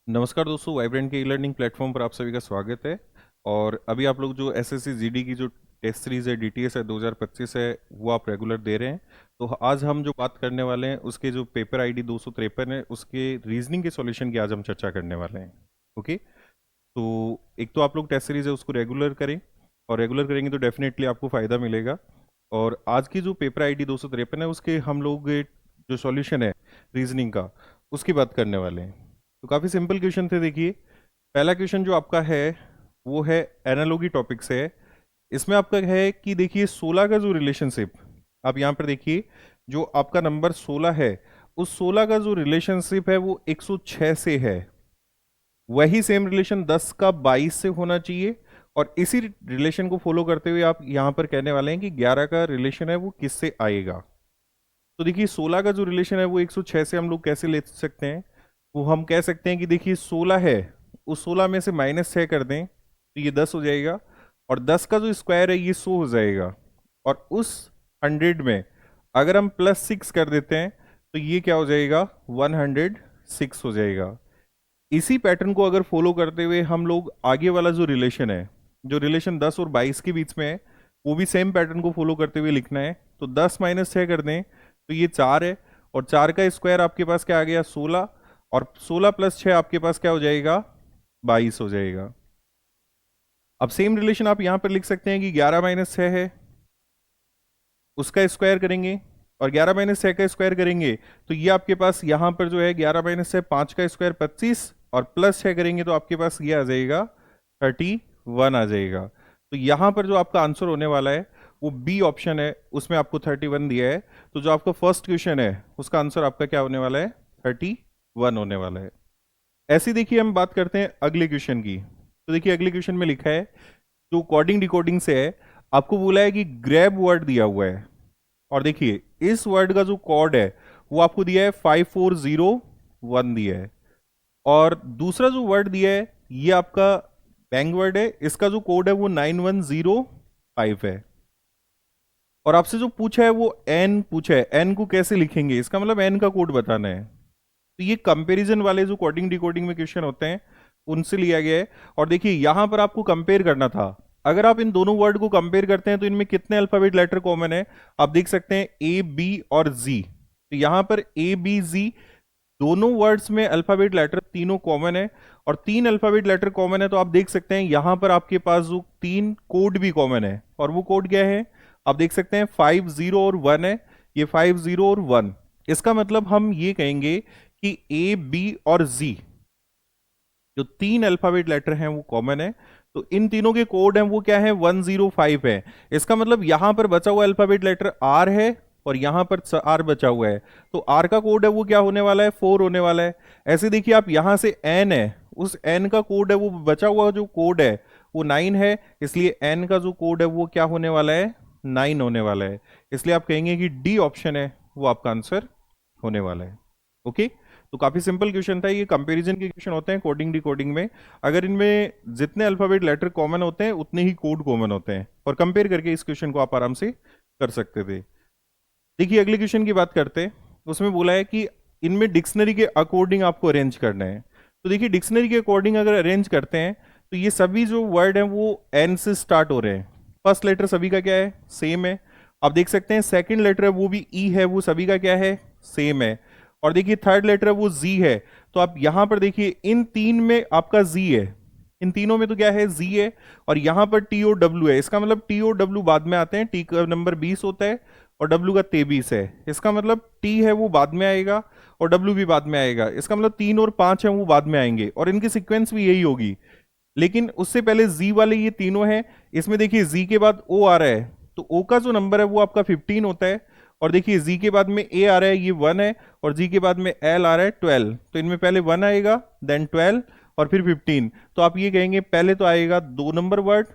नमस्कार दोस्तों, वाइब्रेंट के ई लर्निंग प्लेटफॉर्म पर आप सभी का स्वागत है। और अभी आप लोग जो एसएससी जीडी की जो टेस्ट सीरीज है, डीटीएस है 2025 है, वो आप रेगुलर दे रहे हैं। तो आज हम जो बात करने वाले हैं उसके जो पेपर आईडी 253 है, उसके रीजनिंग के सॉल्यूशन की आज हम चर्चा करने वाले हैं। ओके, तो एक तो आप लोग टेस्ट सीरीज है उसको रेगुलर करें, और रेगुलर करेंगे तो डेफिनेटली आपको फ़ायदा मिलेगा। और आज की जो पेपर आईडी 253 है उसके हम लोग जो सॉल्यूशन है रीजनिंग का, उसकी बात करने वाले हैं। तो काफ़ी सिंपल क्वेश्चन थे। देखिए, पहला क्वेश्चन जो आपका है वो है एनालॉगी टॉपिक से है। इसमें आपका है कि देखिए 16 का जो रिलेशनशिप, आप यहाँ पर देखिए जो आपका नंबर 16 है, उस 16 का जो रिलेशनशिप है वो 106 से है। वही सेम रिलेशन 10 का 22 से होना चाहिए। और इसी रिलेशन को फॉलो करते हुए आप यहाँ पर कहने वाले हैं कि 11 का रिलेशन है वो किससे आएगा। तो देखिए 16 का जो रिलेशन है वो 106 से हम लोग कैसे ले सकते हैं। वो हम कह सकते हैं कि देखिए 16 है, उस 16 में से -6 कर दें तो ये 10 हो जाएगा। और 10 का जो स्क्वायर है ये 100 हो जाएगा। और उस 100 में अगर हम +6 कर देते हैं तो ये क्या हो जाएगा, 106 हो जाएगा। इसी पैटर्न को अगर फॉलो करते हुए हम लोग आगे वाला जो रिलेशन है, जो रिलेशन 10 और 22 के बीच में है, वो भी सेम पैटर्न को फॉलो करते हुए लिखना है। तो 10 -6 कर दें तो ये 4 है, और 4 का स्क्वायर आपके पास क्या आ गया, 16। और 16 + 6 आपके पास क्या हो जाएगा, 22 हो जाएगा। अब सेम रिलेशन आप यहाँ पर लिख सकते हैं कि 11 -6 है, उसका स्क्वायर करेंगे, और 11 - 6 का स्क्वायर करेंगे तो ये आपके पास यहाँ पर जो है 11 - 6, 5 का स्क्वायर 25, और +6 करेंगे तो आपके पास ये आ जाएगा 31 आ जाएगा। तो यहाँ पर जो आपका आंसर होने वाला है वो बी ऑप्शन है, उसमें आपको 31 दिया है। तो जो आपका फर्स्ट क्वेश्चन है उसका आंसर आपका क्या होने वाला है, 31 होने वाला है। ऐसे देखिए हम बात करते हैं अगले क्वेश्चन की। तो देखिए अगले क्वेश्चन में लिखा है, जो कोडिंग डिकोडिंग से है, आपको बोला है कि ग्रैब वर्ड दिया हुआ है। और देखिए इस वर्ड का जो कोड है वो आपको दिया है 5401 दिया है। और दूसरा जो वर्ड दिया है ये आपका बैंग वर्ड है, इसका जो कोड है वो 9105 है। और आपसे जो पूछा है वो एन पूछा है, एन को कैसे लिखेंगे, इसका मतलब एन का कोड बताना है। तो ये कंपैरिजन वाले जो कोडिंग डिकोडिंग में क्वेश्चन होते हैं उनसे लिया गया है। और देखिए यहां पर आपको कंपेयर करना था। अगर आप इन दोनों वर्ड को कंपेयर करते हैं तो इनमें कितने अल्फाबेट लेटर कॉमन है, आप देख सकते हैं ए बी और जी। तो यहां पर ए बी जी दोनों वर्ड्स में अल्फाबेट लेटर तीनों कॉमन है। और 3 अल्फाबेट लेटर कॉमन है, तो आप देख सकते हैं यहां पर आपके पास जो 3 कोड भी कॉमन है। और वो कोड क्या है, आप देख सकते हैं 50 और 1 है। ये 50 और 1, इसका मतलब हम ये कहेंगे कि ए बी और जी जो 3 अल्फाबेट लेटर हैं वो कॉमन है। तो इन तीनों के कोड हैं वो क्या है, 105 है। इसका मतलब यहां पर बचा हुआ अल्फाबेट लेटर आर है, और यहां पर आर बचा हुआ है। तो आर का कोड है वो क्या होने वाला है, 4 होने वाला है। ऐसे देखिए आप यहां से एन है, उस एन का कोड है वो बचा हुआ जो कोड है वो 9 है, इसलिए एन का जो कोड है वो क्या होने वाला है, 9 होने वाला है। इसलिए आप कहेंगे कि डी ऑप्शन है वो आपका आंसर होने वाला है। ओके, तो काफी सिंपल क्वेश्चन था। ये कंपैरिजन के क्वेश्चन होते हैं कोडिंग डिकोडिंग में। अगर इनमें जितने अल्फाबेट लेटर कॉमन होते हैं उतने ही कोड कॉमन होते हैं, और कंपेयर करके इस क्वेश्चन को आप आराम से कर सकते थे। देखिए अगले क्वेश्चन की बात करते हैं। उसमें बोला है कि इनमें डिक्शनरी के अकॉर्डिंग आपको अरेंज करना है। तो देखिए डिक्शनरी के अकॉर्डिंग अगर अरेंज करते हैं तो ये सभी जो वर्ड हैं वो एन से स्टार्ट हो रहे हैं। फर्स्ट लेटर सभी का क्या है, सेम है। आप देख सकते हैं सेकंड लेटर है वो भी ई है, वो सभी का क्या है, सेम है। और देखिए थर्ड लेटर है वो जी है। तो आप यहां पर देखिए इन 3 में आपका जी है, इन तीनों में तो क्या है, जी है। और यहां पर टी ओ डब्ल्यू है, इसका मतलब टी ओ डब्ल्यू बाद में आते हैं। टी का नंबर 20 होता है और डब्ल्यू का 23 है। इसका मतलब टी है वो बाद में आएगा, और डब्ल्यू भी बाद में आएगा। इसका मतलब 3 और 5 है वो बाद में आएंगे, और इनकी सीक्वेंस भी यही होगी। लेकिन उससे पहले जी वाले ये तीनों हैं। इसमें देखिए जी के बाद ओ आ रहा है, तो ओ का जो नंबर है वो आपका 15 होता है। और देखिए जी के बाद में ए आ रहा है, ये 1 है। और जी के बाद में एल आ रहा है 12। तो इनमें पहले 1 आएगा, देन 12, और फिर 15। तो आप ये कहेंगे पहले तो आएगा 2 नंबर वर्ड,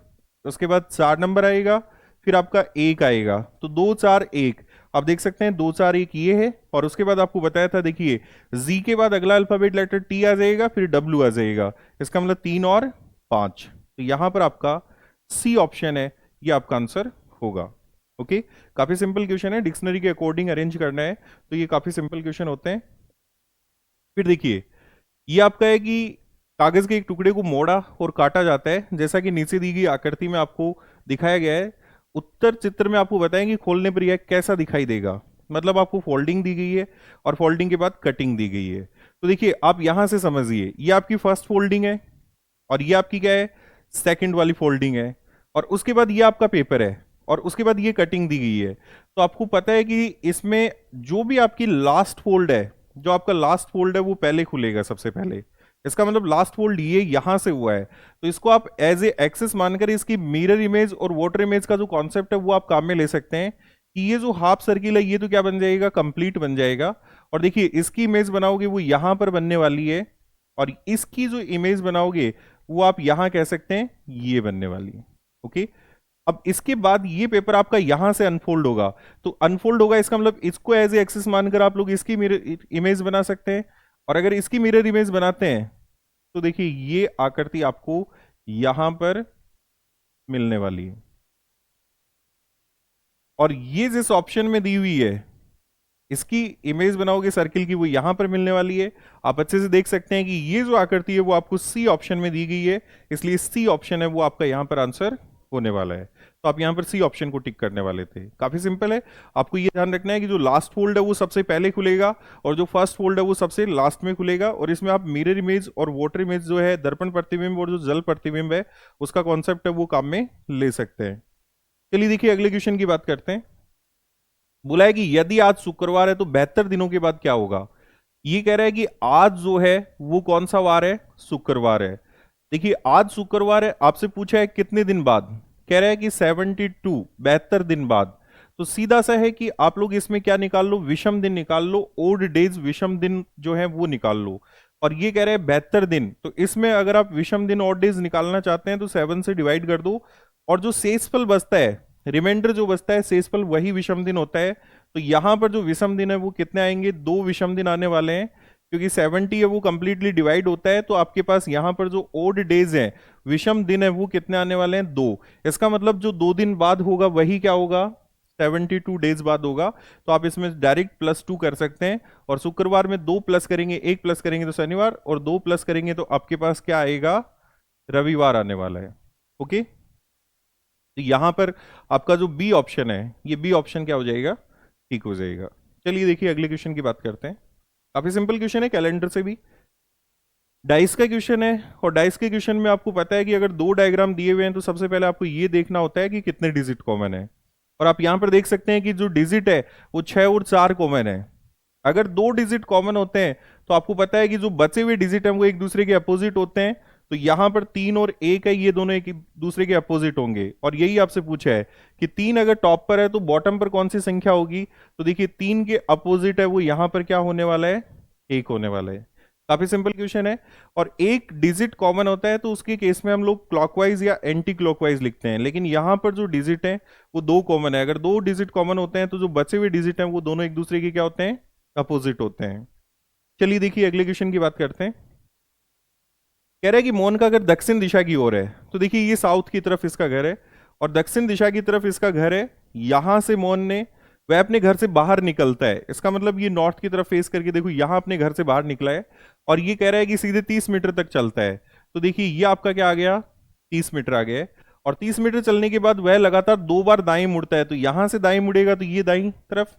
उसके बाद 4 नंबर आएगा, फिर आपका 1 आएगा। तो 2 4 1, आप देख सकते हैं 2 4 1 ये है। और उसके बाद आपको बताया था, देखिए जी के बाद अगला अल्फाबेट लेटर टी आ जाएगा, फिर डब्ल्यू आ जाएगा। इसका मतलब 3 और 5। तो यहां पर आपका सी ऑप्शन है, ये आपका आंसर होगा। ओके, काफी सिंपल क्वेश्चन है, डिक्शनरी के अकॉर्डिंग अरेंज करना है। तो ये काफी सिंपल क्वेश्चन होते हैं। फिर देखिए ये आपका है कि कागज के एक टुकड़े को मोड़ा और काटा जाता है, जैसा कि नीचे दी गई आकृति में आपको दिखाया गया है। उत्तर चित्र में आपको बताएंगे खोलने पर यह कैसा दिखाई देगा। मतलब आपको फोल्डिंग दी गई है और फोल्डिंग के बाद कटिंग दी गई है। तो देखिए आप यहां से समझिए, ये आपकी फर्स्ट फोल्डिंग है और ये आपकी क्या है, सेकंड वाली फोल्डिंग है। और उसके बाद ये आपका पेपर है और उसके बाद ये कटिंग दी गई है। तो आपको पता है कि इसमें जो भी आपकी लास्ट फोल्ड है, जो आपका लास्ट फोल्ड है वो पहले खुलेगा सबसे पहले। इसका मतलब लास्ट फोल्ड ये यहां से हुआ है, तो इसको आप एज ए एक्सेस मानकर इसकी मिरर इमेज और वाटर इमेज का जो कॉन्सेप्ट है वो आप काम में ले सकते हैं कि ये जो हाफ सर्किल है ये तो क्या बन जाएगा, कंप्लीट बन जाएगा। और देखिए इसकी इमेज बनाओगे वो यहां पर बनने वाली है, और इसकी जो इमेज बनाओगे वो आप यहां कह सकते हैं ये बनने वाली है। ओके, अब इसके बाद ये पेपर आपका यहां से अनफोल्ड होगा। तो अनफोल्ड होगा इसका मतलब इसको एज ए एक्सिस मानकर आप लोग इसकी मिरर इमेज बना सकते हैं। और अगर इसकी मिरर इमेज बनाते हैं तो देखिए ये आकृति आपको यहां पर मिलने वाली है। और ये जिस ऑप्शन में दी हुई है इसकी इमेज बनाओगे सर्किल की, वो यहां पर मिलने वाली है। आप अच्छे से देख सकते हैं कि ये जो आकृति है वो आपको सी ऑप्शन में दी गई है, इसलिए सी ऑप्शन है वो आपका यहां पर आंसर होने वाला है। तो आप यहां पर सी ऑप्शन को टिक करने वाले थे। काफी सिंपल है। आपको ये ध्यान रखना है कि जो लास्ट फोल्ड है वो सबसे पहले खुलेगा और जो फर्स्ट फोल्ड है वो सबसे लास्ट में खुलेगा। और इसमें आप मिरर इमेज और वाटर इमेज जो है, दर्पण प्रतिबिंब और जो जल प्रतिबिंब है, उसका कॉन्सेप्ट है वो काम में ले सकते हैं। चलिए देखिए अगले क्वेश्चन की बात करते हैं। बोला है कि यदि आज शुक्रवार है तो 72 दिनों के बाद क्या होगा। ये कह रहा है कि आज जो है वो कौन सा वार है, शुक्रवार है। देखिए आज शुक्रवार है, आपसे पूछा है कितने दिन बाद, कह रहा है कि 72 72 दिन बाद। तो सीधा सा है कि आप लोग इसमें क्या निकाल लो, विषम दिन निकाल लो, ओड डेज विषम दिन जो है वो निकाल लो। और ये कह रहे हैं 72 दिन, तो इसमें अगर आप विषम दिन ऑड डेज निकालना चाहते हैं तो 7 से डिवाइड कर दो। और जो शेषफल बचता है, रिमाइंडर जो बचता है शेषफल, वही विषम दिन होता है। तो यहां पर जो विषम दिन है वो कितने आएंगे, 2 विषम दिन आने वाले हैं। क्योंकि 70 है वो कंप्लीटली डिवाइड होता है, तो आपके पास यहां पर जो ओड डेज है, विषम दिन है, वो कितने आने वाले हैं, 2। इसका मतलब जो 2 दिन बाद होगा वही क्या होगा, 72 डेज बाद होगा। तो आप इसमें डायरेक्ट +2 कर सकते हैं। और शुक्रवार में 2 प्लस करेंगे, 1 प्लस करेंगे तो शनिवार, और 2 प्लस करेंगे तो आपके पास क्या आएगा, रविवार आने वाला है। ओके, तो यहां पर आपका जो बी ऑप्शन है, ये बी ऑप्शन क्या हो जाएगा, ठीक हो जाएगा। चलिए देखिए अगले क्वेश्चन की बात करते हैं। काफी सिंपल क्वेश्चन है, कैलेंडर से भी। डाइस का क्वेश्चन है, और डाइस के क्वेश्चन में आपको पता है कि अगर 2 डायग्राम दिए हुए हैं तो सबसे पहले आपको ये देखना होता है कि कितने डिजिट कॉमन है। और आप यहां पर देख सकते हैं कि जो डिजिट है वो 6 और 4 कॉमन है। अगर 2 डिजिट कॉमन होते हैं तो आपको पता है कि जो बचे हुए डिजिट हैं वो एक दूसरे के अपोजिट होते हैं। तो यहां पर 3 और 1 है, ये दोनों एक दूसरे के अपोजिट होंगे। और यही आपसे पूछा है कि 3 अगर टॉप पर है तो बॉटम पर कौन सी संख्या होगी। तो देखिए 3 के अपोजिट है वो यहां पर क्या होने वाला है, 1 होने वाला है। काफी सिंपल क्वेश्चन है। और एक डिजिट कॉमन होता है तो उसके केस में हम लोग क्लॉकवाइज या एंटी क्लॉकवाइज लिखते हैं, लेकिन यहां पर जो डिजिट है वो 2 कॉमन है। अगर 2 डिजिट कॉमन होते हैं तो जो बचे हुए डिजिट हैं वो दोनों एक दूसरे के क्या होते हैं, अपोजिट होते हैं। चलिए देखिए अगले क्वेश्चन की बात करते हैं। कह रहा है कि मोहन का घर दक्षिण दिशा की ओर है। तो देखिए ये साउथ की तरफ इसका घर है और दक्षिण दिशा की तरफ इसका घर है। यहां से मोहन ने, वह अपने घर से बाहर निकलता है, इसका मतलब ये नॉर्थ की तरफ फेस करके देखो यहां अपने घर से बाहर निकला है। और ये कह रहा है कि सीधे 30 मीटर तक चलता है। तो देखिए ये आपका क्या आ गया, 30 मीटर आ गया है। और 30 मीटर चलने के बाद वह लगातार 2 बार दाएं मुड़ता है। तो यहां से दाएं मुड़ेगा तो ये दाईं तरफ,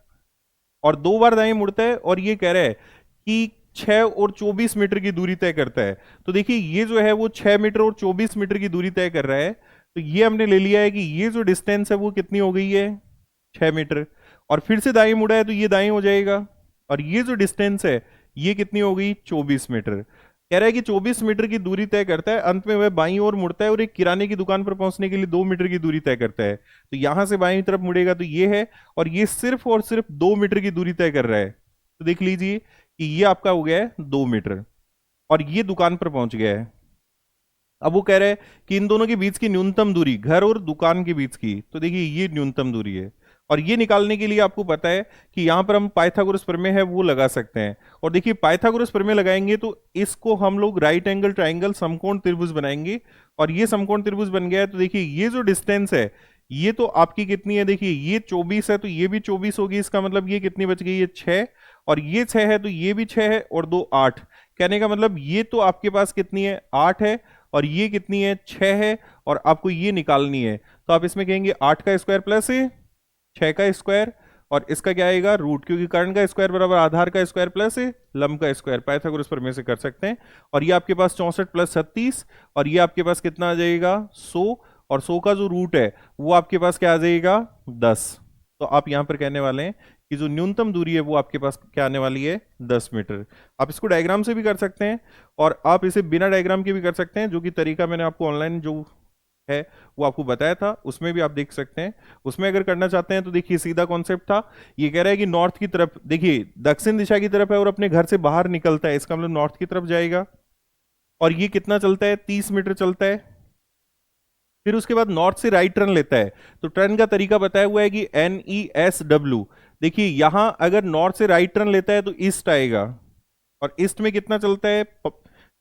और 2 बार दाएं मुड़ता है। और ये कह रहा है कि 6 और 24 मीटर की दूरी तय करता है। तो देखिए ये जो है वो 6 मीटर और 24 मीटर की दूरी तय कर रहा है। तो ये हमने ले लिया है कि ये जो डिस्टेंस है वो कितनी हो गई है, 6 मीटर। और फिर से दाएं मुड़ा है तो ये दाएं हो जाएगा। और ये जो डिस्टेंस है ये कितनी हो गई, 24 मीटर। कह रहा है कि 24 मीटर की दूरी तय करता है, अंत में वह बाईं ओर मुड़ता है और एक किराने की दुकान पर पहुंचने के लिए 2 मीटर की दूरी तय करता है। तो यहां से बाईं तरफ मुड़ेगा तो ये है, और ये सिर्फ और सिर्फ 2 मीटर की दूरी तय कर रहा है। तो देख लीजिए कि ये आपका हो गया है 2 मीटर, और ये दुकान पर पहुंच गया है। अब वो कह रहा है कि इन दोनों के बीच की न्यूनतम दूरी, घर और दुकान के बीच की, तो देखिए ये न्यूनतम दूरी है। और ये निकालने के लिए आपको पता है कि यहां पर हम पाइथागोरस प्रमेय है वो लगा सकते हैं। और देखिए पाइथागोरस प्रमेय लगाएंगे तो इसको हम लोग राइट एंगल ट्राइंगल समकोण त्रिभुज बनाएंगे। और ये समकोण त्रिभुज बन गया है। तो देखिए ये जो डिस्टेंस है ये तो आपकी कितनी है, देखिए ये 24 है तो ये भी 24 होगी। इसका मतलब ये कितनी बच गई है, 6। और ये 6 है तो ये भी 6 है, और 2 8। कहने का मतलब ये तो आपके पास कितनी है, 8 है, और ये कितनी है, 6 है, और आपको ये निकालनी है। तो आप इसमें कहेंगे 8 का स्क्वायर प्लस 6 का स्क्वायर, और इसका क्या आएगा, रूट, क्योंकि कर्ण का स्क्वायर बराबर आधार का स्क्वायर प्लस लंब का स्क्वायर, पाइथागोरस प्रमेय से कर सकते हैं। और ये आपके पास 64 प्लस 36, और ये आपके पास कितना आ जाएगा, 100, और 100 का जो रूट है वो आपके पास क्या आ जाएगा, 10। तो आप यहां पर कहने वाले हैं कि जो न्यूनतम दूरी है वो आपके पास क्या आने वाली है, 10 मीटर। आप इसको डायग्राम से भी कर सकते हैं, और आप इसे बिना डायग्राम के भी कर सकते हैं, जो कि तरीका मैंने आपको ऑनलाइन जो है वो आपको बताया था, उसमें भी आप देख सकते हैं। उसमें अगर करना चाहते हैं तो देखिए सीधा कॉन्सेप्ट था, ये कह रहा है कि नॉर्थ की तरफ, देखिए दक्षिण दिशा की तरफ है और अपने घर से बाहर निकलता है, इसका मतलब नॉर्थ की तरफ जाएगा। और ये कितना चलता है, 30 मीटर चलता है। फिर उसके बाद नॉर्थ से राइट टर्न लेता है, तो टर्न का तरीका बताया हुआ है कि NESW। देखिए यहां अगर नॉर्थ से राइट टर्न लेता है तो ईस्ट आएगा, और ईस्ट में कितना चलता है,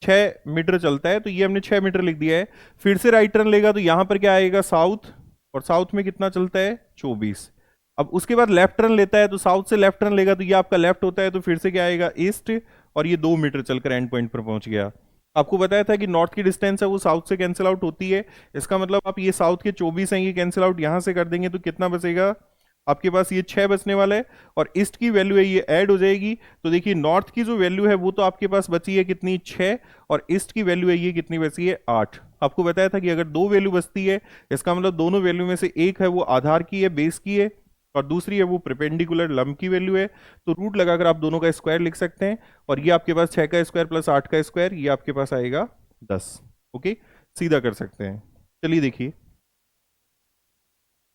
6 मीटर चलता है, तो ये हमने 6 मीटर लिख दिया है। फिर से राइट टर्न लेगा तो यहां पर क्या आएगा, साउथ, और साउथ में कितना चलता है, 24। अब उसके बाद लेफ्ट टर्न लेता है, तो साउथ से लेफ्ट टर्न लेगा तो ये आपका लेफ्ट होता है, तो फिर से क्या आएगा, ईस्ट, और ये 2 मीटर चलकर एंड पॉइंट पर पहुंच गया। आपको बताया था कि नॉर्थ की डिस्टेंस है वो साउथ से कैंसिल आउट होती है, इसका मतलब आप ये साउथ के 24 हैं, ये कैंसिल आउट यहां से कर देंगे तो कितना बचेगा आपके पास, ये 6 बचने वाला है, और ईस्ट की वैल्यू है ये ऐड हो जाएगी। तो देखिए नॉर्थ की जो वैल्यू है वो तो आपके पास बची है कितनी, 6, और ईस्ट की वैल्यू है ये कितनी बची है, 8। आपको बताया था कि अगर दो वैल्यू बचती है, इसका मतलब दोनों वैल्यू में से एक है वो आधार की है, बेस की है, और दूसरी है वो परपेंडिकुलर लंब की वैल्यू है। तो रूट लगाकर आप दोनों का स्क्वायर लिख सकते हैं, और ये आपके पास 6 का स्क्वायर प्लस 8 का स्क्वायर, ये आपके पास आएगा 10। ओके, सीधा कर सकते हैं। चलिए देखिए,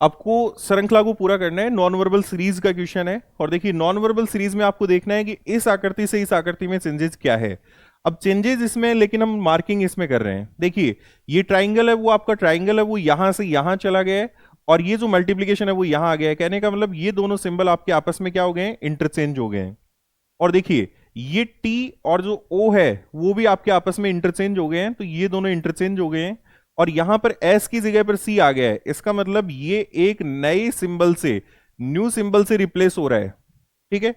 आपको श्रृंखला को पूरा करना है, नॉन वर्बल सीरीज का क्वेश्चन है। और देखिए नॉन वर्बल सीरीज में आपको देखना है कि इस आकृति से इस आकृति में चेंजेस क्या है। अब चेंजेस इसमें, लेकिन हम मार्किंग इसमें कर रहे हैं। देखिए ये ट्राइंगल है, वो आपका ट्राइंगल है वो यहां से यहां चला गया है, और ये जो मल्टीप्लीकेशन है वो यहां आ गया है। कहने का मतलब ये दोनों सिंबल आपके आपस में क्या हो गए हैं, इंटरचेंज हो गए हैं। और देखिए ये टी और जो ओ है वो भी आपके आपस में इंटरचेंज हो गए हैं, तो ये दोनों इंटरचेंज हो गए हैं। और यहां पर एस की जगह पर सी आ गया है, इसका मतलब ये एक नए सिंबल से, न्यू सिंबल से रिप्लेस हो रहा है। ठीक है,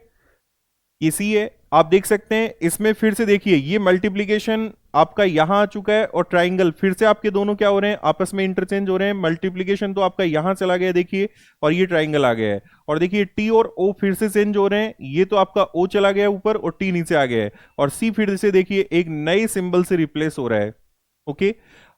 इसी है, आप देख सकते हैं इसमें। फिर से देखिए ये मल्टीप्लीकेशन आपका यहां आ चुका है, और ट्राइंगल फिर से आपके दोनों क्या हो रहे हैं, आपस में इंटरचेंज हो रहे हैं। मल्टीप्लीकेशन तो आपका यहां चला गया देखिए, और ये ट्राइंगल आ गया है। और देखिए टी और ओ फिर से चेंज हो रहे हैं, ये तो आपका ओ चला गया ऊपर और टी नीचे आ गया है, और सी फिर से देखिए एक नए सिंबल से रिप्लेस हो रहा है। ओके,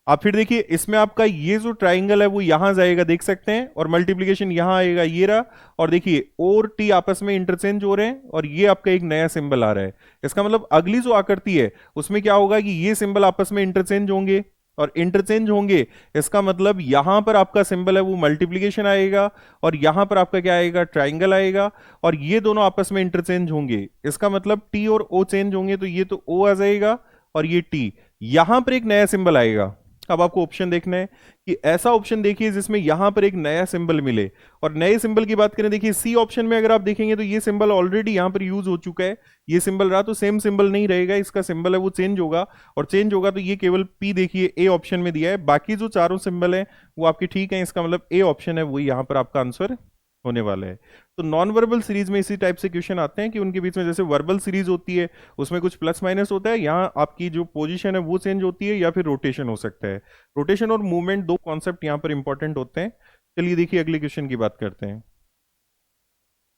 आप फिर देखिए इसमें आपका ये जो ट्राइंगल है वो यहां जाएगा, देख सकते हैं, और मल्टीप्लीकेशन यहां आएगा, ये रहा। और देखिए ओ और टी आपस में इंटरचेंज हो रहे हैं, और ये आपका एक नया सिंबल आ रहा है। इसका मतलब अगली जो आकृति है उसमें क्या होगा कि ये सिंबल आपस में इंटरचेंज होंगे, और इंटरचेंज होंगे, इसका मतलब यहां पर आपका सिंबल है वो मल्टीप्लीकेशन आएगा, और यहां पर आपका क्या आएगा, ट्राइंगल आएगा, और ये दोनों आपस में इंटरचेंज होंगे। इसका मतलब टी और ओ चेंज होंगे, तो ये तो ओ आ जाएगा, और ये टी, यहां पर एक नया सिंबल आएगा। अब आपको ऑप्शन देखना है कि ऐसा ऑप्शन देखिए जिसमें यहां पर एक नया सिंबल मिले। और नए सिंबल की बात करें, देखिए सी ऑप्शन में अगर आप देखेंगे तो ये सिंबल ऑलरेडी यहां पर यूज हो चुका है। ये सिंबल रहा तो सेम सिंबल नहीं रहेगा, इसका सिंबल है वो चेंज होगा, और चेंज होगा तो ये केवल पी देखिए ए ऑप्शन में दिया है, बाकी जो चारों सिंबल है वो आपके ठीक है। इसका मतलब ए ऑप्शन है वो यहां पर आपका आंसर होने वाला है। तो नॉन वर्बल सीरीज में इसी टाइप से क्वेश्चन आते हैं कि उनके बीच में, जैसे वर्बल सीरीज होती है उसमें कुछ प्लस माइनस होता है, यहाँ आपकी जो पोजीशन है वो चेंज होती है, या फिर रोटेशन हो सकता है। रोटेशन और मूवमेंट दो कॉन्सेप्ट यहाँ पर इंपॉर्टेंट होते हैं। चलिए देखिए अगले क्वेश्चन की बात करते हैं।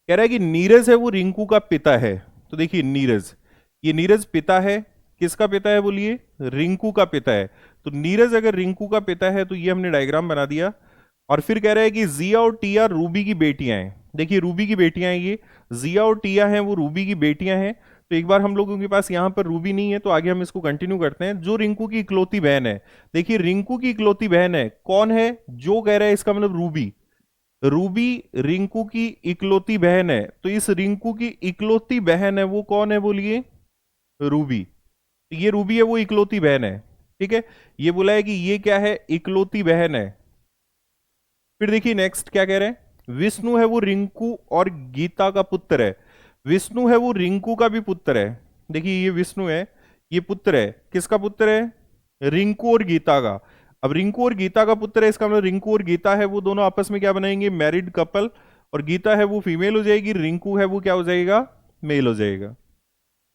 कह रहा है कि नीरज है वो रिंकू का पिता है। तो देखिए नीरज, ये नीरज पिता है, किसका पिता है बोलिए, रिंकू का पिता है। तो नीरज अगर रिंकू का पिता है तो ये हमने डायग्राम बना दिया। और फिर कह रहा है कि जिया और टिया रूबी की बेटियां हैं। देखिए रूबी की बेटियां हैं, ये जिया और टिया हैं वो रूबी की बेटियां हैं। तो एक बार हम लोगों के पास यहाँ पर रूबी नहीं है, तो आगे हम इसको कंटिन्यू करते हैं। जो रिंकू की इकलौती बहन है, देखिए रिंकू की इकलौती बहन है, कौन है, जो कह रहा है इसका मतलब रूबी। रूबी रिंकू की इकलौती बहन है, तो इस रिंकू की इकलौती बहन है वो कौन है बोलिए, रूबी। तो ये रूबी है वो इकलौती बहन है। ठीक है, ये बोला है कि ये क्या है, इकलौती बहन है। फिर देखिए नेक्स्ट क्या कह रहे हैं, विष्णु है वो रिंकू और गीता का पुत्र है। विष्णु है वो रिंकू का भी पुत्र है। देखिए ये विष्णु है, ये पुत्र है, किसका पुत्र है, रिंकू और गीता का। अब रिंकू और गीता का पुत्र है, इसका मतलब रिंकू और गीता है वो दोनों आपस में क्या बनाएंगे, मैरिड कपल। और गीता है वो फीमेल हो जाएगी, रिंकू है वो क्या हो जाएगा, मेल हो जाएगा।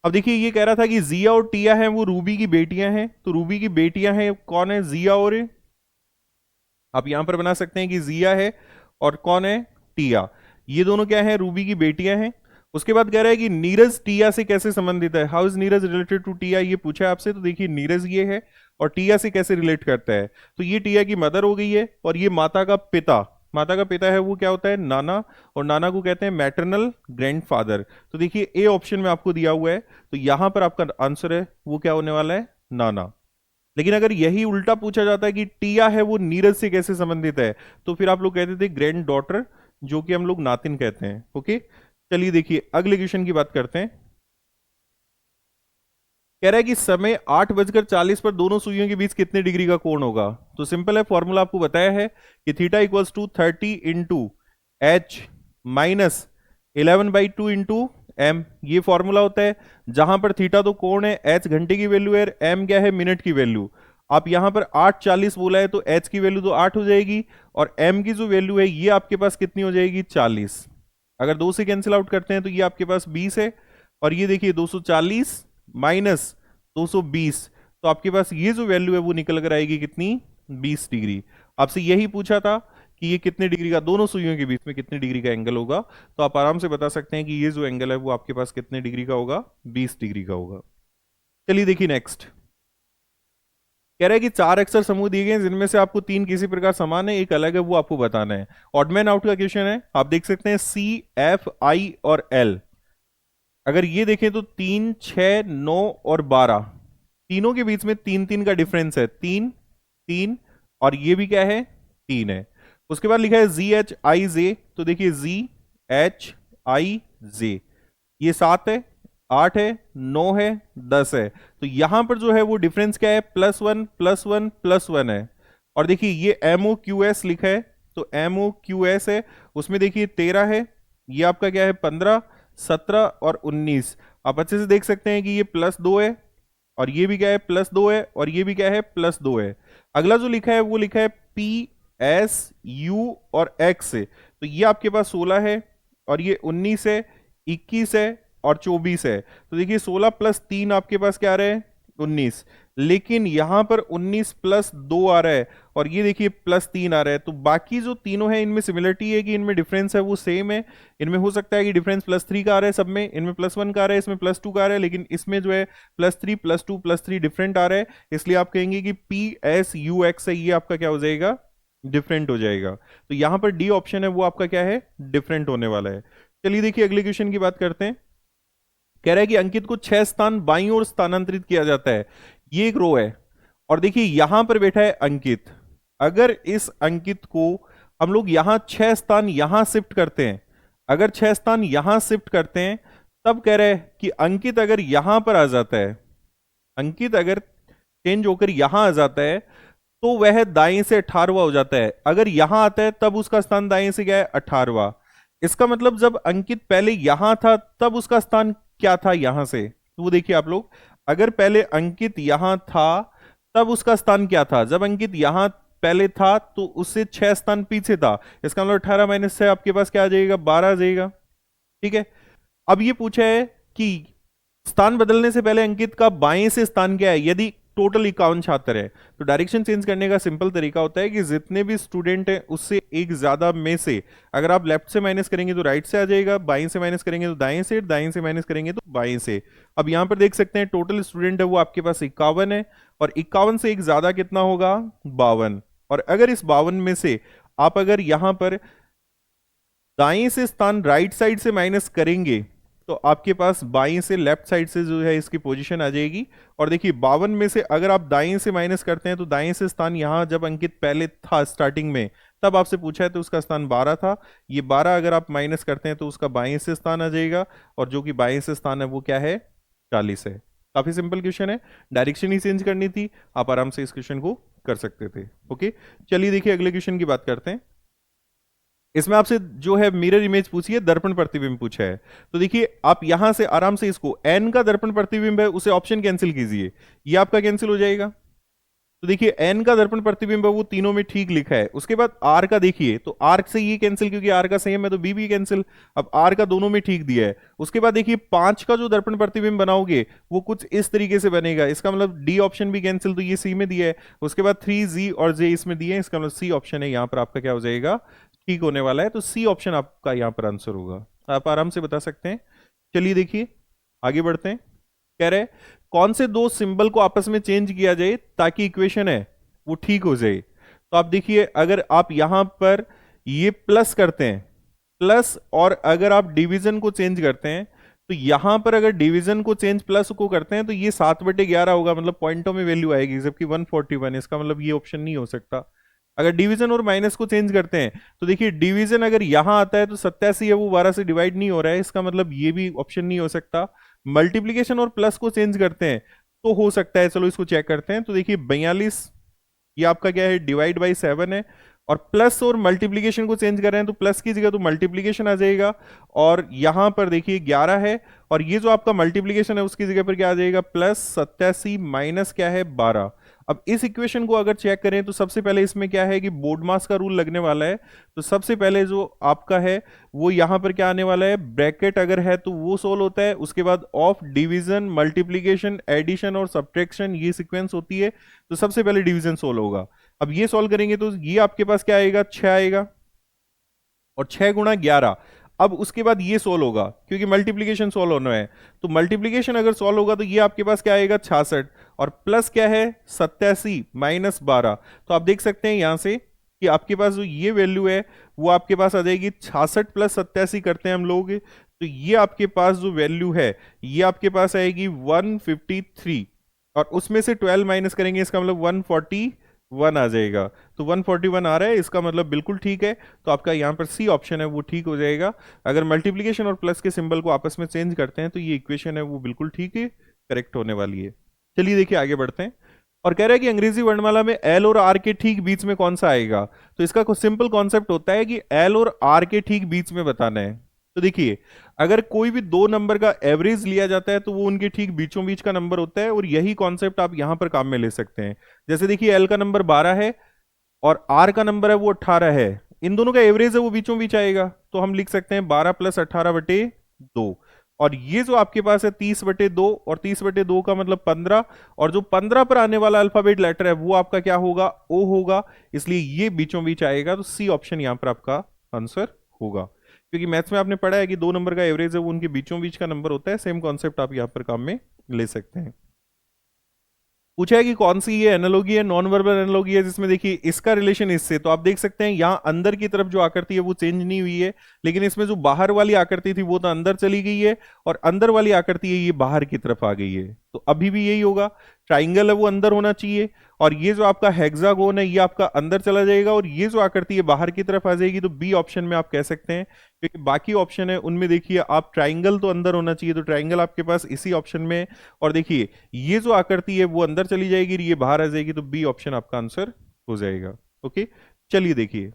अब देखिए ये कह रहा था कि जिया और टिया हैं वो रूबी की बेटियां हैं, तो रूबी की बेटियां हैं कौन है, जिया और, आप यहां पर बना सकते हैं कि जिया है और कौन है, टिया। ये दोनों क्या है, रूबी की बेटियां हैं। उसके बाद कह रहा है कि नीरज टिया से कैसे संबंधित है, how is Neeraj related to Tia, ये पूछा है आपसे। तो देखिए नीरज ये है और टिया से कैसे रिलेट करता है, तो ये टिया की मदर हो गई है और ये माता का पिता, माता का पिता है वो क्या होता है, नाना, और नाना को कहते हैं मैटरनल ग्रैंडफादर। तो देखिए ए ऑप्शन में आपको दिया हुआ है, तो यहां पर आपका आंसर है वो क्या होने वाला है, नाना। लेकिन अगर यही उल्टा पूछा जाता है कि टिया है वो नीरज से कैसे संबंधित है, तो फिर आप लोग कहते थे ग्रैंड डॉटर, जो कि हम लोग नातिन कहते हैं। ओके, चलिए देखिए अगले क्वेश्चन की बात करते हैं। कह रहा है कि समय 8:40 पर दोनों सुइयों के बीच कितने डिग्री का कोण होगा। तो सिंपल है, फॉर्मूला आपको बताया है कि theta equals to 30 into h minus 11/2 into m, ये फॉर्मूला होता है। जहां पर थीटा तो कोण है, एच घंटे की वैल्यू है, एम क्या है, मिनट की वैल्यू। आप यहां पर 8:40 बोला है तो एच की वैल्यू तो 8 हो जाएगी, और एम की जो वैल्यू है ये आपके पास कितनी हो जाएगी, 40। अगर दो से कैंसिल आउट करते हैं तो ये आपके पास 20 है, और ये देखिए 240 माइनस 220, तो आपके पास ये जो वैल्यू है वो निकल कर आएगी कितनी, 20 डिग्री। आपसे यही पूछा था कि ये कितने डिग्री का, दोनों सुइयों के बीच में कितने डिग्री का एंगल होगा, तो आप आराम से बता सकते हैं कि ये जो एंगल है वो आपके पास कितने डिग्री का होगा, 20 डिग्री का होगा। चलिए देखिए नेक्स्ट। कह रहा है कि 4 अक्षर समूह दिए गए हैं जिनमें से आपको 3 किसी प्रकार समान है, एक अलग है, वो आपको बताना है। ऑड मैन आउट का क्वेश्चन है, आप देख सकते हैं सी, एफ, आई और एल। अगर ये देखें तो 3, 6, 9 और 12, तीनों के बीच में 3 3 का डिफरेंस है, 3 3, और ये भी क्या है, 3 है। उसके बाद लिखा है जी एच आई जे, तो देखिए जी एच आई जे, ये 7 है, 8 है, 9 है, 10 है। तो यहां पर जो है वो डिफरेंस क्या है, +1 +1 +1 है। और देखिए ये एमओ क्यू एस लिखा है, तो एमओ क्यू एस है, उसमें देखिए 13 है, ये आपका क्या है 15, 17 और 19। आप अच्छे से देख सकते हैं कि ये +2 है, और ये भी क्या है +2 है, और ये भी क्या है +2 है। अगला जो लिखा है वो लिखा है पी एस यू और एक्स है, तो ये आपके पास 16 है, और ये 19 है, 21 है और 24 है। तो देखिए 16 + 3 आपके पास क्या आ रहा है, 19। लेकिन यहां पर 19 + 2 आ रहा है, और ये देखिए +3 आ रहा है। तो बाकी जो तीनों है इनमें सिमिलरिटी है कि इनमें डिफरेंस है वो सेम है। इनमें हो सकता है कि डिफरेंस +3 का आ रहा है, सब में इनमें +1 का आ रहा है, इसमें +2 का आ रहा है, लेकिन इसमें जो है +3 +2 +3 डिफरेंट आ रहा है। इसलिए आप कहेंगे कि पी एस यू एक्स है, ये आपका क्या हो जाएगा, डिफरेंट हो जाएगा। तो यहां पर डी ऑप्शन है वो आपका क्या है, डिफरेंट होने वाला है। चलिए देखिए अगले क्वेश्चन की बात करते हैं। कह रहा है कि अंकित को 6 स्थान बाईं ओर स्थानांतरित किया जाता है, ये एक रो है, और देखिए यहां पर बैठा है अंकित। अगर इस अंकित को हम लोग यहां 6 स्थान यहां शिफ्ट करते हैं, अगर 6 स्थान यहां शिफ्ट करते हैं, तब कह रहे हैं कि अंकित अगर यहां पर आ जाता है, अंकित अगर चेंज होकर यहां आ जाता है, तो वह दाएं से 18वां हो जाता है। अगर यहां आता है तब उसका स्थान दाएं से क्या है, 18वां। इसका मतलब जब अंकित पहले यहां था तब उसका स्थान क्या था यहां से, तो वो देखिए आप लोग, अगर पहले अंकित यहां था तब उसका स्थान क्या था, जब अंकित यहां पहले था तो उससे 6 स्थान पीछे था। इसका मतलब 18 - 6 आपके पास क्या आ जाएगा, 12 आ जाएगा। ठीक है, अब ये पूछा है कि स्थान बदलने से पहले अंकित का बाएं से स्थान क्या है, यदि टोटल 51 छात्र है, तो डायरेक्शन चेंज करने का सिंपल तरीका होता है कि जितने भी स्टूडेंट हैं उससे एक ज्यादा में से, अगर आप लेफ्ट से माइनस करेंगे तो राइट से आ जाएगा, बाएं से माइनस करेंगे तो दाएं से, दाएं से माइनस करेंगे तो बाएं से। अब यहां पर देख सकते हैं टोटल स्टूडेंट है वो आपके पास 51 है, और 51 से एक ज्यादा कितना होगा, 52। और अगर इस 52 में से आप अगर यहां पर दाएं से स्थान राइट साइड से माइनस करेंगे, तो आपके पास बाएं से लेफ्ट साइड से जो है इसकी पोजीशन आ जाएगी। और देखिए 52 में से अगर आप दाएं से माइनस करते हैं, तो दाएं से स्थान यहां जब अंकित पहले था स्टार्टिंग में, तब आपसे पूछा है तो उसका स्थान 12 था। ये 12 अगर आप माइनस करते हैं तो उसका बाएं से स्थान आ जाएगा, और जो कि बाएं से स्थान है वो क्या है, 40 है। काफी सिंपल क्वेश्चन है, डायरेक्शन ही चेंज करनी थी, आप आराम से इस क्वेश्चन को कर सकते थे। ओके, चलिए देखिए अगले क्वेश्चन की बात करते हैं। इसमें आपसे जो है मिरर इमेज पूछी है, दर्पण प्रतिबिंब पूछा है। तो देखिए आप यहां से आराम से इसको, एन का दर्पण प्रतिबिंब है उसे ऑप्शन कैंसिल कीजिए, ये आपका कैंसिल हो जाएगा। तो देखिए n का दर्पण प्रतिबिंब है वो तीनों में ठीक लिखा है। उसके बाद r का देखिए, तो r से ये कैंसिल, क्योंकि r का सेम है तो b भी कैंसिल। अब r का दोनों में ठीक दिया है। उसके बाद देखिए 5 का जो दर्पण प्रतिबिंब बनाओगे वो कुछ इस तरीके से बनेगा, इसका मतलब d ऑप्शन भी कैंसिल, तो ये c में दिया है। उसके बाद 3g और j इसमें दिए हैं, इसका मतलब c ऑप्शन है यहाँ पर आपका क्या हो जाएगा, ठीक होने वाला है। तो c ऑप्शन आपका यहाँ पर आंसर होगा, आप आराम से बता सकते हैं। चलिए देखिए आगे बढ़ते हैं। कह रहे कौन से दो सिंबल को आपस में चेंज किया जाए ताकि इक्वेशन है वो ठीक हो जाए। तो आप देखिए अगर आप यहां पर ये प्लस करते हैं प्लस, और अगर आप डिवीजन को चेंज करते हैं तो यहां पर अगर डिवीजन को चेंज प्लस को करते हैं तो ये 7/11 होगा, मतलब पॉइंटों में वैल्यू आएगी, जबकि 141, इसका मतलब ये ऑप्शन नहीं हो सकता। अगर डिवीजन और माइनस को चेंज करते हैं तो देखिए डिवीजन अगर यहां आता है तो 87 है वो 12 से डिवाइड नहीं हो रहा है, इसका मतलब ये भी ऑप्शन नहीं हो सकता। मल्टीप्लीकेशन और प्लस को चेंज करते हैं तो हो सकता है, चलो इसको चेक करते हैं। तो देखिए 42 ये आपका क्या है, डिवाइड बाई 7 है। और प्लस और मल्टीप्लीकेशन को चेंज कर रहे हैं तो प्लस की जगह तो मल्टीप्लीकेशन आ जाएगा। और यहां पर देखिए 11 है, और ये जो आपका मल्टीप्लीकेशन है उसकी जगह पर क्या आ जाएगा, +87 माइनस क्या है 12। अब इस इक्वेशन को अगर चेक करें तो सबसे पहले इसमें क्या है कि बोर्ड मास का रूल लगने वाला है। तो सबसे पहले जो आपका है वो यहां पर क्या आने वाला है, ब्रैकेट अगर है तो वो सोल्व होता है। उसके बाद ऑफ डिवीजन, मल्टीप्लीकेशन, एडिशन और सब्ट्रैक्शन ये सीक्वेंस होती है। तो सबसे पहले डिवीजन सोल्व होगा। अब ये सॉल्व करेंगे तो ये आपके पास क्या आएगा, 6 आएगा, और 6 गुणा 11। अब उसके बाद ये सोल्व होगा क्योंकि मल्टीप्लीकेशन सोल्व होना है। तो मल्टीप्लीकेशन अगर सोल्व होगा तो ये आपके पास क्या आएगा, 66, और प्लस क्या है 87 माइनस 12। तो आप देख सकते हैं यहां से कि आपके पास जो ये वैल्यू है वो आपके पास आ जाएगी 66 + 87 करते हैं हम लोग, तो ये आपके पास जो वैल्यू है ये आपके पास आएगी 153, और उसमें से 12 माइनस करेंगे इसका मतलब 141 आ जाएगा। तो 141 आ रहा है, इसका मतलब बिल्कुल ठीक है। तो आपका यहाँ पर सी ऑप्शन है वो ठीक हो जाएगा। अगर मल्टीप्लीकेशन और प्लस के सिंबल को आपस में चेंज करते हैं तो ये इक्वेशन है वो बिल्कुल ठीक है, करेक्ट होने वाली है। चलिए देखिए आगे बढ़ते हैं। और कह रहा है कि अंग्रेजी वर्णमाला में एल और आर के ठीक बीच में कौन सा आएगा। तो इसका कुछ सिंपल कॉन्सेप्ट होता है कि एल और आर के ठीक बीच में बताना है। तो देखिए अगर कोई भी दो नंबर का एवरेज लिया जाता है तो वो उनके ठीक बीचों बीच का नंबर होता है, और यही कॉन्सेप्ट आप यहां पर काम में ले सकते हैं। जैसे देखिए एल का नंबर 12 है और आर का नंबर है वो 18 है, इन दोनों का एवरेज है वो बीचों बीच आएगा। तो हम लिख सकते हैं 12 + 18/2। और ये जो आपके पास है 30/2, और 30/2 का मतलब 15, और जो 15 पर आने वाला अल्फाबेट लेटर है वो आपका क्या होगा, ओ होगा, इसलिए ये बीचों बीच आएगा। तो सी ऑप्शन यहां पर आपका आंसर होगा, क्योंकि मैथ्स में आपने पढ़ा है कि दो नंबर का एवरेज है वो उनके बीचों बीच का नंबर होता है। सेम कॉन्सेप्ट आप यहां पर काम में ले सकते हैं। पूछा है कि कौन सी ये एनालॉगी है, नॉन वर्बल एनालॉगी है, जिसमें देखिए इसका रिलेशन इससे, तो आप देख सकते हैं यहां अंदर की तरफ जो आकृति है वो चेंज नहीं हुई है, लेकिन इसमें जो बाहर वाली आकृति थी वो तो अंदर चली गई है, और अंदर वाली आकृति है ये बाहर की तरफ आ गई है। तो अभी भी यही होगा, ट्राइंगल है वो अंदर होना चाहिए, और ये जो आपका हेक्सागोन है ये आपका अंदर चला जाएगा, और ये जो आकृति है बाहर की तरफ आ जाएगी। तो बी ऑप्शन में आप कह सकते हैं, क्योंकि बाकी ऑप्शन है उनमें देखिए आप ट्राइंगल तो अंदर होना चाहिए, तो ट्राइंगल आपके पास इसी ऑप्शन में है। और देखिए ये जो आकृति है वो अंदर चली जाएगी, ये बाहर आ जाएगी, तो बी ऑप्शन आपका आंसर हो जाएगा। ओके, चलिए देखिए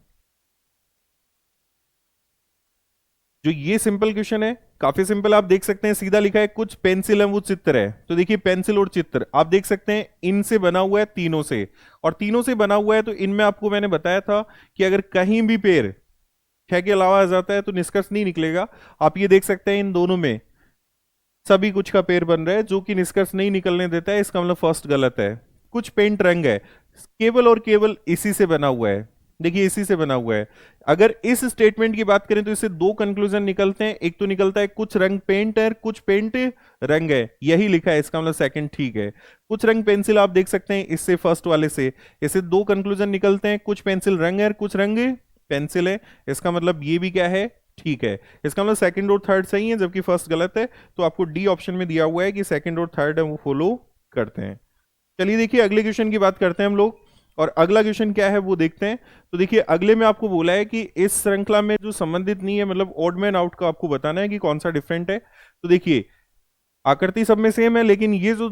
जो ये सिंपल क्वेश्चन है काफी सिंपल, आप देख सकते हैं सीधा लिखा है कुछ पेंसिल है वो चित्र है। तो देखिए पेंसिल और चित्र आप देख सकते हैं इनसे बना हुआ है तीनों से, और तीनों से बना हुआ है तो इनमें आपको मैंने बताया था कि अगर कहीं भी पेड़ 6 के अलावा आ जाता है तो निष्कर्ष नहीं निकलेगा। आप ये देख सकते हैं इन दोनों में सभी कुछ का पेड़ बन रहा है जो कि निष्कर्ष नहीं निकलने देता है, इसका मतलब फर्स्ट गलत है। कुछ पेंट रंग है केवल और केवल इसी से बना हुआ है, देखिए इसी से बना हुआ है। अगर इस स्टेटमेंट की बात करें तो इससे दो कंक्लूजन निकलते हैं, एक तो निकलता है कुछ रंग पेंट है, कुछ पेंट रंग है, यही लिखा है, इसका मतलब सेकंड ठीक है। कुछ रंग पेंसिल आप देख सकते हैं इससे फर्स्ट वाले से, इससे दो कंक्लूजन निकलते हैं, कुछ पेंसिल रंग है, कुछ रंग पेंसिल है, इसका मतलब ये भी क्या है, ठीक है। इसका मतलब सेकंड और थर्ड सही है जबकि फर्स्ट गलत है। तो आपको डी ऑप्शन में दिया हुआ है कि सेकंड और थर्ड है वो फॉलो करते हैं। चलिए देखिए अगले क्वेश्चन की बात करते हैं हम लोग, और अगला क्वेश्चन क्या है वो देखते हैं। तो देखिए अगले में आपको बोला है कि इस श्रृंखला में जो संबंधित नहीं है, मतलब ऑड मैन आउट का आपको बताना है कि कौन सा डिफरेंट है। तो देखिए आकृति सब में सेम है, लेकिन ये जो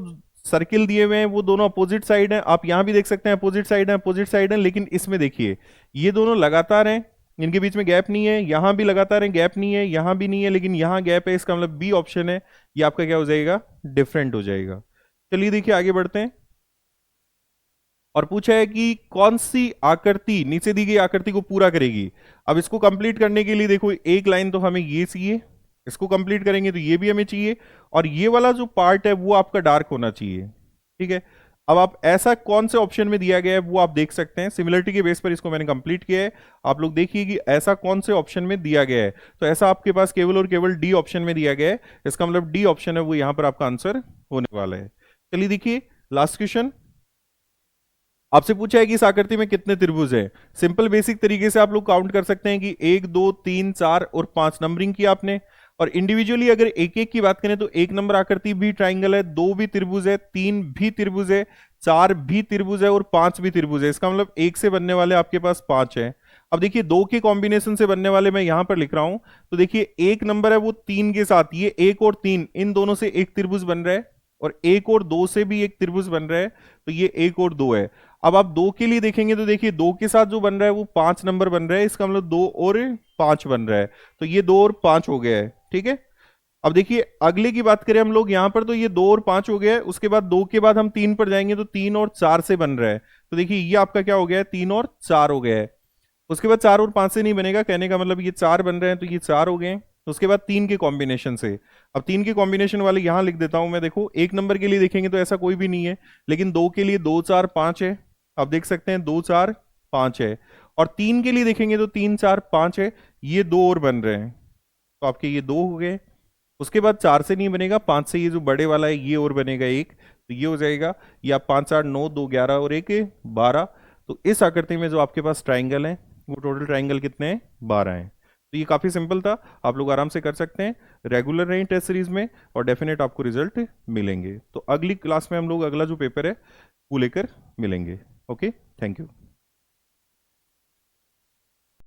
सर्किल दिए हुए हैं वो दोनों अपोजिट साइड हैं। आप यहां भी देख सकते हैं अपोजिट साइड है, अपोजिट साइड है, लेकिन इसमें देखिए ये दोनों लगातार हैं, इनके बीच में गैप नहीं है, यहां भी लगातार है गैप नहीं है, यहां भी नहीं है, लेकिन यहां गैप है, इसका मतलब बी ऑप्शन है ये आपका क्या हो जाएगा, डिफरेंट हो जाएगा। चलिए देखिए आगे बढ़ते हैं। और पूछा है कि कौन सी आकृति नीचे दी गई आकृति को पूरा करेगी। अब इसको कंप्लीट करने के लिए देखो एक लाइन तो हमें ये चाहिए, इसको कंप्लीट करेंगे तो ये भी हमें चाहिए, और ये वाला जो पार्ट है वो आपका डार्क होना चाहिए। ठीक है, अब आप ऐसा कौन से ऑप्शन में दिया गया है वो आप देख सकते हैं, सिमिलरिटी के बेस पर इसको मैंने कंप्लीट किया है। आप लोग देखिए कि ऐसा कौन से ऑप्शन में दिया गया है, तो ऐसा आपके पास केवल और केवल डी ऑप्शन में दिया गया है। इसका मतलब डी ऑप्शन है वो यहां पर आपका आंसर होने वाला है। चलिए देखिए लास्ट क्वेश्चन। आपसे पूछा है कि इस आकृति में कितने त्रिभुज हैं। सिंपल बेसिक तरीके से आप लोग काउंट कर सकते हैं कि 1 2 3 4 और 5 नंबरिंग किया आपने। और इंडिविजुअली अगर एक एक की बात करें तो 1 नंबर आकृति भी ट्राइंगल है, 2 भी त्रिभुज है, 3 भी त्रिभुज है, 4 भी त्रिभुज है और 5 भी त्रिभुज है। इसका मतलब 1 से बनने वाले आपके पास 5 है। अब देखिए 2 के कॉम्बिनेशन से बनने वाले मैं यहां पर लिख रहा हूं, तो देखिए 1 नंबर है वो 3 के साथ, ये 1 और 3 इन दोनों से एक त्रिभुज बन रहा है, और 1 और 2 से भी एक त्रिभुज बन रहा है, तो ये 1 और 2 है। अब आप 2 के लिए देखेंगे तो देखिए 2 के साथ जो बन रहा है वो 5 नंबर बन रहा है, इसका मतलब 2 और 5 बन रहा है, तो ये 2 और 5 हो गया है। ठीक है, अब देखिए अगले की बात करें हम लोग यहां पर, तो ये 2 और 5 हो गया है, उसके बाद 2 के बाद हम 3 पर जाएंगे तो 3 और 4 से बन रहा है, तो देखिए ये आपका क्या हो गया है, 3 और 4 हो गया है। उसके बाद 4 और 5 से नहीं बनेगा, कहने का मतलब ये 4 बन रहे हैं तो ये 4 हो गए हैं। उसके बाद 3 के कॉम्बिनेशन से, अब 3 के कॉम्बिनेशन वाले यहां लिख देता हूं मैं। देखो 1 नंबर के लिए देखेंगे तो ऐसा कोई भी नहीं है, लेकिन 2 के लिए 2 4 5 है, आप देख सकते हैं 2 4 5 है। और 3 के लिए देखेंगे तो 3 4 5 है, ये 2 और बन रहे हैं, तो आपके ये 2 हो गए। उसके बाद 4 से नहीं बनेगा, 5 से ये जो बड़े वाला है ये और बनेगा एक, तो ये हो जाएगा, ये आप 5 8 9 2 11 और 1 12। तो इस आकृति में जो आपके पास ट्राइंगल है वो टोटल ट्राइंगल कितने हैं, 12 हैं। तो ये काफी सिंपल था, आप लोग आराम से कर सकते हैं, रेगुलर रहें टेस्ट सीरीज में और डेफिनेट आपको रिजल्ट मिलेंगे। तो अगली क्लास में हम लोग अगला जो पेपर है वो लेकर मिलेंगे। Okay, thank you.